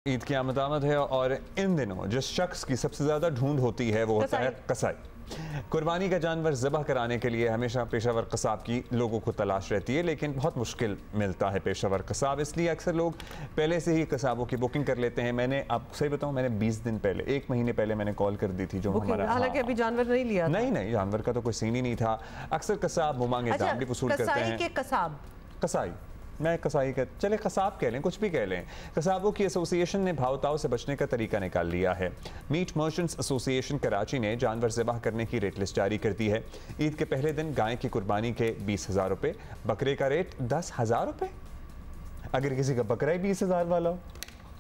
ईद की आमद है और इन दिनों जिस शख्स की सबसे ज़्यादा ढूंढ होती है वो होता है कसाई। कुर्बानी का जानवर ज़बह कराने के लिए हमेशा पेशावर कसाब की लोगों को तलाश रहती है, लेकिन बहुत मुश्किल मिलता है पेशावर कसाब। इसलिए अक्सर लोग पहले से ही कसाबों की बुकिंग कर लेते हैं। मैंने आपको सही बताऊं, मैंने 20 दिन पहले, 1 महीने पहले मैंने कॉल कर दी थी जो हमारा, हालांकि अभी जानवर नहीं लिया था। नहीं जानवर का तो कोई सीन ही नहीं था। अक्सर कसाब मुमांगे दाम भी वसूल करते हैं। कसाई, मैं कसाई का चले कसाब कह लें, कुछ भी कह लें। कसाबों की एसोसिएशन ने भावताव से बचने का तरीका निकाल लिया है। मीट मर्चेंट्स एसोसिएशन कराची ने जानवर ज़िबाह करने की रेट लिस्ट जारी कर दी है। ईद के पहले दिन गाय की कुर्बानी के 20,000 रुपये, बकरे का रेट 10,000 रुपये। अगर किसी का बकरा ही 20,000 वाला हो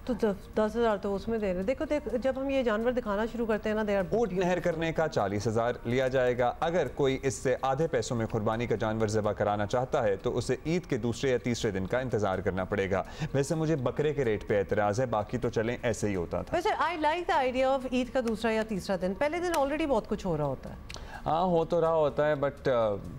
तो 10,000 तो उसमें दे रहे। देखो जब हम ये जानवर दिखाना शुरू करते हैं ना, ऊँट नहर करने का 40,000 लिया जाएगा। अगर कोई इससे आधे पैसों में कुर्बानी का जानवर ज़िबा कराना चाहता है तो उसे ईद के दूसरे या तीसरे दिन का इंतजार करना पड़ेगा। वैसे मुझे बकरे के रेट पे एतराज़ है, बाकी तो चलें ऐसे ही होता था। वैसे I like the idea of Eid का दूसरा या तीसरा दिन। पहले दिन ऑलरेडी बहुत कुछ हो रहा होता है। हाँ, हो तो रहा होता है, बट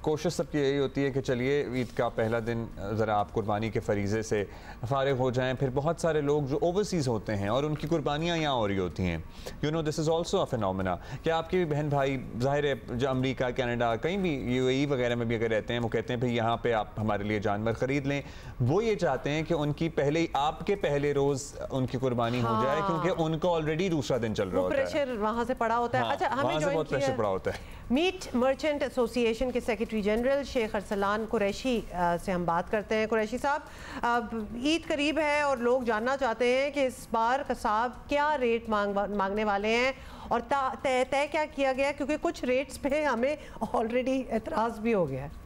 कोशिश सबकी यही होती है कि चलिए ईद का पहला दिन ज़रा आप कुर्बानी के फरीज़े से फ़ारिग हो जाएं। फिर बहुत सारे लोग जो ओवरसीज़ होते हैं और उनकी कुर्बानियाँ यहाँ हो रही होती हैं, you know this is also a phenomena. क्या आपके भी बहन भाई ज़ाहिर है जो अमरीका, कनाडा, कहीं भी UAE वगैरह में भी अगर रहते हैं, वो कहते हैं भाई यहाँ पे आप हमारे लिए जानवर ख़रीद लें। वो ये चाहते हैं कि उनकी पहले आपके पहले रोज़ उनकी कुर्बानी हो जाए, क्योंकि उनका ऑलरेडी दूसरा दिन चल रहा होता है, प्रेशर वहाँ से पड़ा होता है। अच्छा, हमें बहुत प्रेशर पड़ा होता है। मीट मर्चेंट एसोसिएशन के सेक्रेटरी जनरल शेख अरसलान कुरैशी से हम बात करते हैं। कुरैशी साहब, ईद करीब है और लोग जानना चाहते हैं कि इस बार कसाब क्या रेट मांगने वाले हैं और तय क्या किया गया, क्योंकि कुछ रेट्स पे हमें ऑलरेडी एतराज़ भी हो गया है।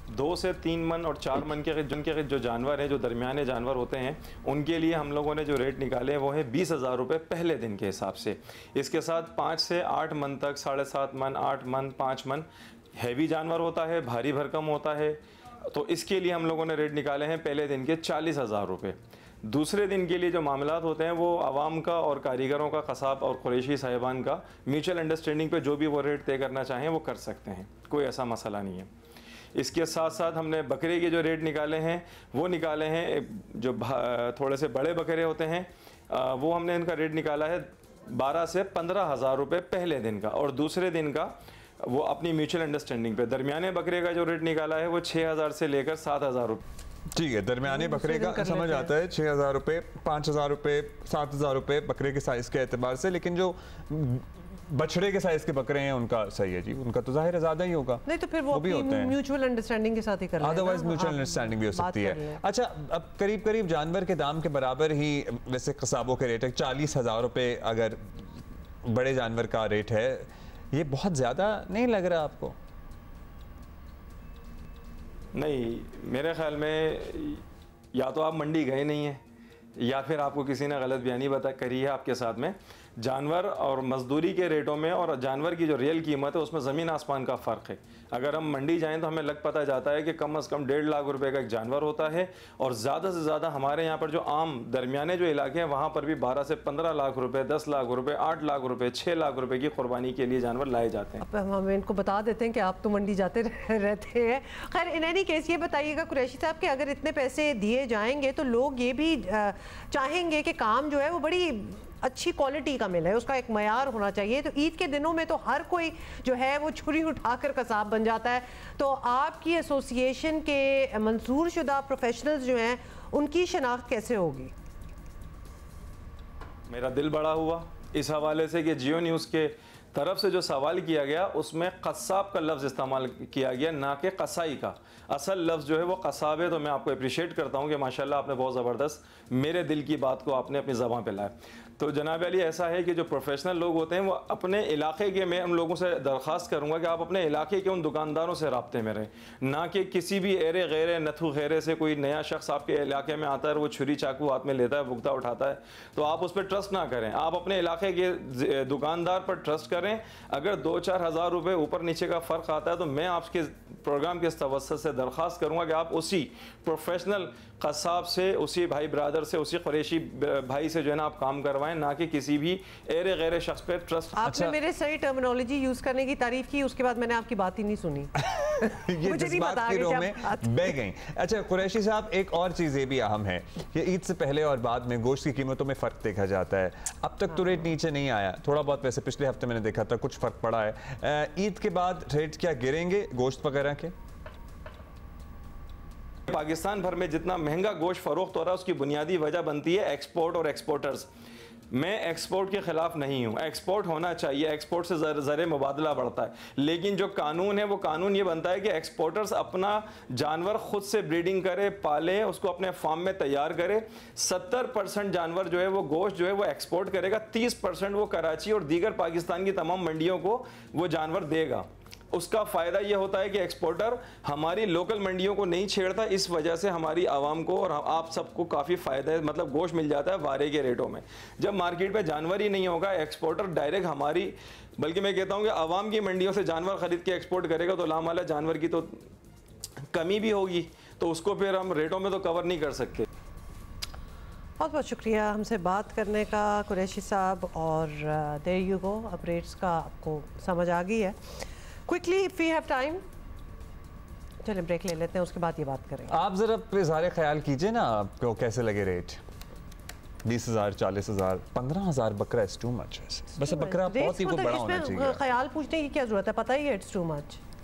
2 से 3 मन और 4 मन के जिनके जो जानवर हैं, जो दरमियाने जानवर होते हैं, उनके लिए हम लोगों ने जो रेट निकाले हैं वो है 20,000 रुपये पहले दिन के हिसाब से। इसके साथ 5 से 8 मन तक, 7.5 मन, 8 मन, 5 मन हैवी जानवर होता है, भारी भरकम होता है, तो इसके लिए हम लोगों ने रेट निकाले हैं पहले दिन के 40,000 रुपये। दूसरे दिन के लिए जो मामलात होते हैं वो आवाम का और कारीगरों का, कसाब और कुरैशी साहिबान का म्यूचुअल अंडरस्टैंडिंग पे जो भी वो रेट तय करना चाहें वो कर सकते हैं, कोई ऐसा मसला नहीं है। इसके साथ साथ हमने बकरे के जो रेट निकाले हैं वो निकाले हैं, जो थोड़े से बड़े बकरे होते हैं वो हमने इनका रेट निकाला है 12 से 15,000 रुपये पहले दिन का, और दूसरे दिन का वो अपनी म्यूचुअल अंडरस्टैंडिंग पे। दरमियाने बकरे का जो रेट निकाला है वो 6,000 से लेकर 7,000 रुपये। ठीक है, दरमियाने बकरे का समझ आता है 6,000 रुपये, 5,000 रुपये, 7,000 रुपये बकरे के साइज़ के एतबार से, लेकिन जो बछड़े के साइज के बकरे हैं उनका सही है जी, उनका तो जाहिर है ज़्यादा ही होगा। नहीं तो फिर वो भी होते हैं म्यूचुअल अंडरस्टैंडिंग के साथ ही कर लें, अदरवाइज म्यूचुअल अंडरस्टैंडिंग भी हो सकती है। अच्छा, अब करीब करीब जानवर के दाम के बराबर ही वैसे कसाबों के रेट है। 40,000 रुपये अगर बड़े जानवर का रेट है, ये बहुत ज़्यादा नहीं लग रहा आपको? नहीं, मेरे ख्याल में या तो आप मंडी गए नहीं हैं या फिर आपको किसी ने गलत बयानी करी है आपके साथ में। जानवर और मजदूरी के रेटों में और जानवर की जो रियल कीमत है उसमें ज़मीन आसमान का फ़र्क है। अगर हम मंडी जाएं तो हमें लग पता जाता है कि कम से कम 1.5 लाख रुपए का एक जानवर होता है, और ज़्यादा से ज़्यादा हमारे यहाँ पर जो आम दरमियाने जो इलाके हैं वहाँ पर भी 12 से 15 लाख रुपये, 10 लाख रुपये, 8 लाख रुपये, 6 लाख रुपये की कुर्बानी के लिए जानवर लाए जाते हैं। अब हम इनको बता देते हैं कि आप तो मंडी जाते रहते हैं। खैर, इन एनी केस ये बताइएगा कुरैशी साहब कि अगर इतने पैसे दिए जाएंगे तो लोग ये भी चाहेंगे कि काम जो है वो बड़ी अच्छी क्वालिटी का मिले, उसका एक मयार होना चाहिए। तो ईद के दिनों में तो हर कोई जो है वो छुरी उठाकर कसाब बन जाता है। तो आपकी एसोसिएशन के मंजूर शुदा प्रोफेशनल्स जो हैं उनकी शनाख्त कैसे होगी? मेरा दिल बड़ा हुआ इस हवाले से कि जियो न्यूज़ के तरफ से जो सवाल किया गया उसमें कसाब का लफ्ज़ इस्तेमाल किया गया, ना कि कसाई का। असल लफ्ज़ जो है वो कसाब है। तो मैं आपको अप्रिशिएट करता हूँ कि माशाल्लाह आपने बहुत ज़बरदस्त मेरे दिल की बात को आपने अपनी ज़बान पे लाया। तो जनाब अली, ऐसा है कि जो प्रोफेशनल लोग होते हैं वो अपने इलाके के, मैं उन लोगों से दरख्वास्त करूँगा कि आप अपने इलाके के उन दुकानदारों से रब्ते में रहें, ना कि किसी भी एरे गैरे नथु गैरे से कोई नया शख्स आपके इलाके में आता है, वो छुरी चाकू हाथ में लेता है, भुगता उठाता है, तो आप उस पर ट्रस्ट ना करें। आप अपने इलाके के दुकानदार पर ट्रस्ट करें। अगर 2-4 हज़ार रुपये ऊपर नीचे का फ़र्क आता है तो मैं आपके प्रोग्राम के तवज्जुह से दरख्वास्त करूँगा कि आप उसी प्रोफेशनल कसाब से, उसी भाई ब्रदर से, उसी कुरैशी भाई से जो है ना आप काम करवाएं, ना कि किसी भी एरे गैरे शख्स पे ट्रस्ट। आपने मेरे सही टर्मिनोलॉजी यूज़ करने की तारीफ की, उसके बाद मैंने आपकी बात ही नहीं सुनी। ये जज्बात की रो में बह गई। अच्छा कुरैशी साहब, एक और चीज़ ये भी अहम है कि ईद से पहले और बाद में गोश्त की कीमतों में फ़र्क देखा जाता है। अब तक तो रेट नीचे नहीं आया, थोड़ा बहुत, वैसे पिछले हफ्ते मैंने देखा था कुछ फ़र्क पड़ा है। ईद के बाद रेट क्या गिरेंगे गोश्त वगैरह के? पाकिस्तान भर में जितना महंगा गोश्त फरोख्त हो रहा है उसकी बुनियादी वजह बनती है एक्सपोर्ट और एक्सपोर्टर्स। मैं एक्सपोर्ट के ख़िलाफ़ नहीं हूँ, एक्सपोर्ट होना चाहिए, एक्सपोर्ट से ज़र मुबादला बढ़ता है, लेकिन जो कानून है वो कानून ये बनता है कि एक्सपोर्टर्स अपना जानवर खुद से ब्रीडिंग करे, पाले, उसको अपने फार्म में तैयार करे। 70% जानवर जो है वो गोश्त जो है वो एक्सपोर्ट करेगा, 30% वो कराची और दीगर पाकिस्तान की तमाम मंडियों को वो जानवर देगा। उसका फ़ायदा ये होता है कि एक्सपोर्टर हमारी लोकल मंडियों को नहीं छेड़ता, इस वजह से हमारी आवाम को और आप सबको काफ़ी फ़ायदा है, मतलब गोश्त मिल जाता है वारे के रेटों में। जब मार्केट में जानवर ही नहीं होगा, एक्सपोर्टर डायरेक्ट हमारी, बल्कि मैं कहता हूँ कि आवाम की मंडियों से जानवर ख़रीद के एक्सपोर्ट करेगा तो लामाला जानवर की तो कमी भी होगी, तो उसको फिर हम रेटों में तो कवर नहीं कर सकते। बहुत बहुत शुक्रिया हमसे बात करने का कुरैशी साहब। और देयर यू गो, अब रेट्स का आपको समझ आ गई है। Quickly if we have time, चलिए ब्रेक ले लेते हैं, उसके बाद ये बात करेंगे। आप जरा इज़हार ख्याल कीजिए ना, आपको कैसे लगे रेट? 20,000, 40,000, 15,000 बकरा इज टू मच। बस बकरा बहुत ही को बड़ा होना चाहिए। ख्याल पूछने की क्या जरूरत है, पता ही है इट्स टू मच।